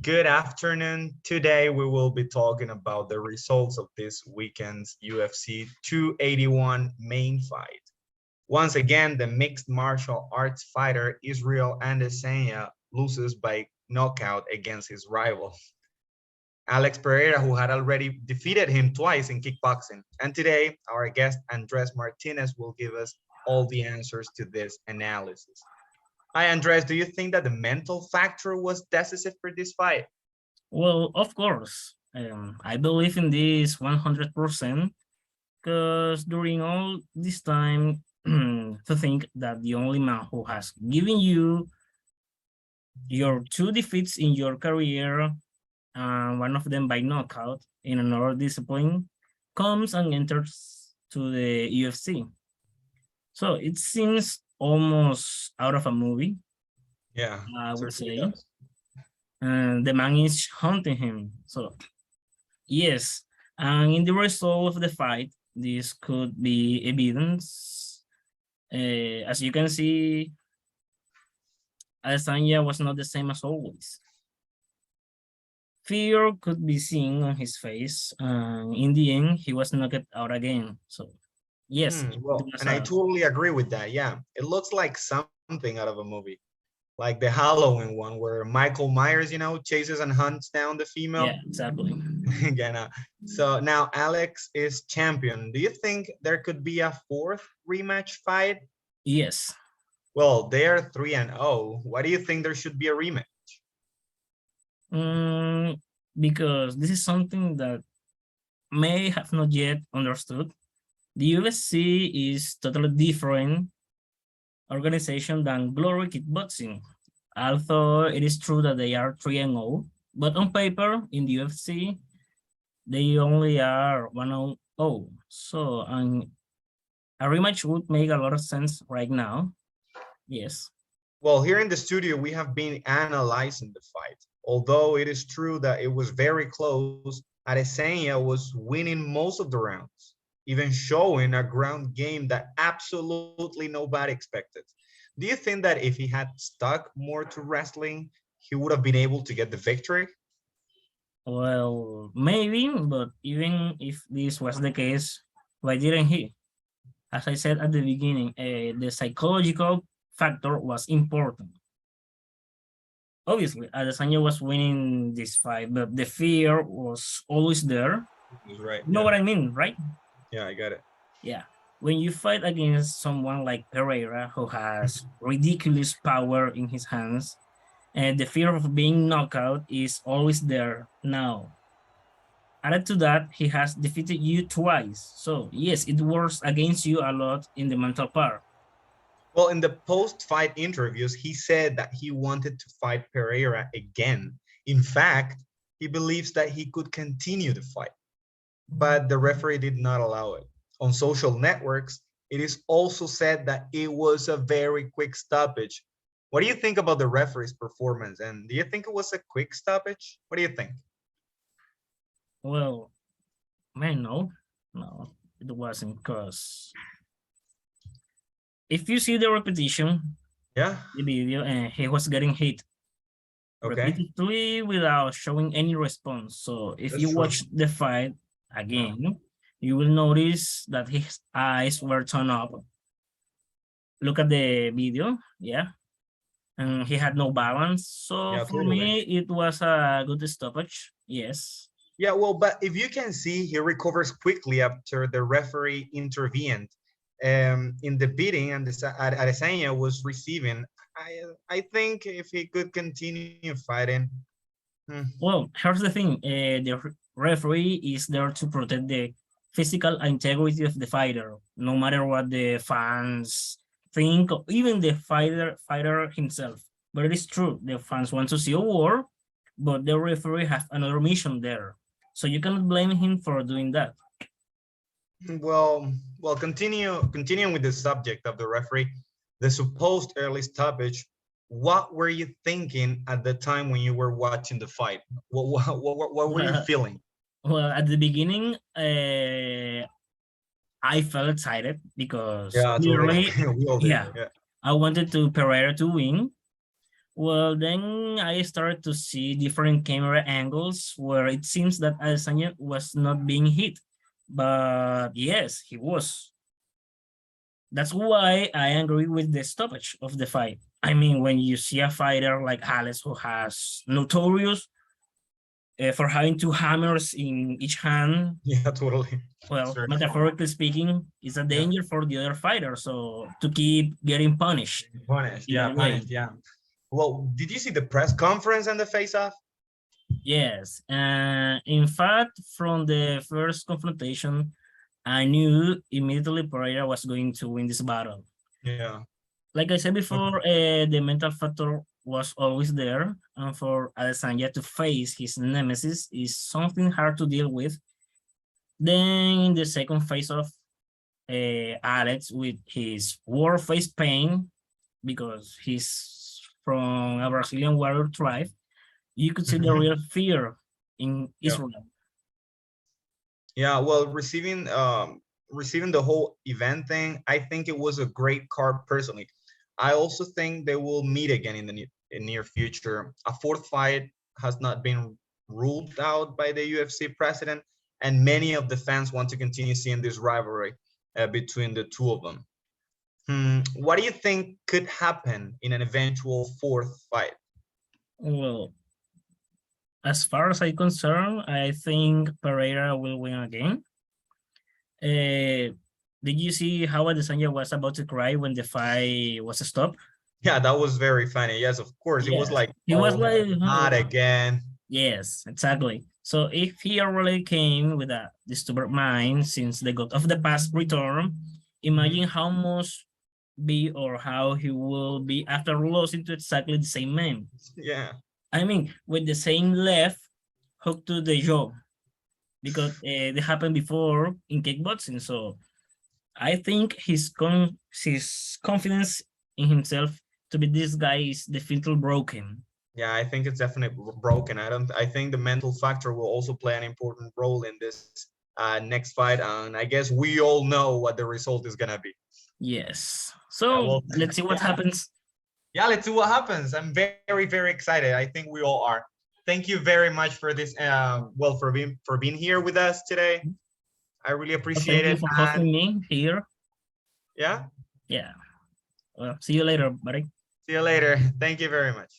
Good afternoon. Today we will be talking about the results of this weekend's UFC 281 main fight. Once again, the mixed martial arts fighter Israel Adesanya loses by knockout against his rival, Alex Pereira, who had already defeated him twice in kickboxing. And today, our guest Andres Martinez will give us all the answers to this analysis. Hi, Andres. Do you think that the mental factor was decisive for this fight? Well, of course, I believe in this 100% because during all this time, to think that the only man who has given you your two defeats in your career, one of them by knockout in another discipline, comes and enters to the UFC. So it seems almost out of a movie, Yeah, I would certainly say. does. And the man is hunting him. So yes, and in the result of the fight, this could be evidence. As you can see, Adesanya was not the same as always. Fear could be seen on his face, and in the end, he was knocked out again. So, yes, it Well, was and I a totally agree with that. Yeah, it looks like something out of a movie, like the Halloween one where Michael Myers, chases and hunts down the yeah, female. exactly. Again, so now Alex is champion. Do you think there could be a fourth rematch fight? Yes, Well, they are 3-0. Why do you think there should be a rematch? mm, because this is something that may have not yet understood. The UFC is totally different organization than Glory Kickboxing. Although it is true that they are 3-0, but on paper in the UFC, they only are 1-0. So a rematch would make a lot of sense right now. Yes. Well, here in the studio, we have been analyzing the fight. Although it is true that it was very close, Adesanya was winning most of the rounds, even showing a ground game that absolutely nobody expected. Do you think that if he had stuck more to wrestling, he would have been able to get the victory? Well, maybe, but even if this was the case, why didn't he? As I said at the beginning, the psychological factor was important. Obviously, Adesanya was winning this fight, but the fear was always there. He's right. You know Yeah. what I mean, right? Yeah, I got it. Yeah. When you fight against someone like Pereira, who has ridiculous power in his hands, and the fear of being knocked out is always there now. Added to that, he has defeated you twice. So, yes, it works against you a lot in the mental part. Well, in the post-fight interviews, he said that he wanted to fight Pereira again. In fact, he believes that he could continue the fight, but the referee did not allow it. On social networks, it is also said that it was a very quick stoppage. What do you think about the referee's performance? And do you think it was a quick stoppage? What do you think? Well, man, no, it wasn't because if you see the repetition, Yeah. the video, and he was getting hit Okay. repeatedly without showing any response. So if That's you true. watch the fight Yeah. again, you will notice that his eyes were turned up. Look at the video, yeah, and he had no balance. So Yeah, for totally. me, it was a good stoppage. Yes. Yeah, well, but if you can see, he recovers quickly after the referee intervened in the beating, and Adesanya was receiving. I think if he could continue fighting, hmm, Well, here's the thing: the referee is there to protect the physical integrity of the fighter, no matter what the fans think, or even the fighter himself. But it is true, the fans want to see a war, but the referee has another mission there, so you cannot blame him for doing that. well, continuing with the subject of the referee, the supposed early stoppage. What were you thinking at the time when you were watching the fight? What were you feeling? Well, at the beginning, I felt excited because Yeah, totally. clearly, We all did. yeah, Yeah. I wanted to Pereira to win. Well, then I started to see different camera angles where it seems that Adesanya was not being hit, but yes, he was. That's why I agree with the stoppage of the fight. I mean, when you see a fighter like Alex who has notorious for having two hammers in each hand, Yeah, totally. well, Sure. metaphorically speaking, it's a Yeah. danger for the other fighter. So to keep getting punished Punished. either Yeah, way. punished. Yeah. Well, did you see the press conference and the face-off? Yes. In fact, from the first confrontation, I knew immediately Pereira was going to win this battle. Yeah. Like I said Okay. before, the mental factor was always there. And for Adesanya to face his nemesis is something hard to deal with. Then in the second face of Alex with his war face pain, because he's from a Brazilian warrior tribe, you could see the real fear in Yeah. Israel. Yeah, well, receiving the whole event thing, I think it was a great card personally. I also think they will meet again in the near future. A fourth fight has not been ruled out by the UFC president, and many of the fans want to continue seeing this rivalry between the two of them. What do you think could happen in an eventual fourth fight? Well, as far as I'm concerned, I think Pereira will win again. Did you see how Adesanya was about to cry when the fight was stopped? Yeah, that was very funny. Yes, of course. It was Yes, like, he was oh, like, not again. yes, exactly. So if he already came with a disturbed mind since the God of the Past return, imagine how must be or how he will be after losing to exactly the same man. Yeah. I mean, with the same left hook to the jaw, because they happened before in kickboxing. So I think his confidence in himself to be this guy is definitely broken. Yeah, I think it's definitely broken. I think the mental factor will also play an important role in this next fight, and I guess we all know what the result is gonna be. Yes. Yeah, So well, let's see what yeah, happens. yeah, let's see what happens. I'm very, very excited. I think we all are. Thank you very much for this. Well, for being here with us today. I really So appreciate thank you it. for And hosting me here. yeah, Yeah. Well, see you later, buddy. see you later. Thank you very much.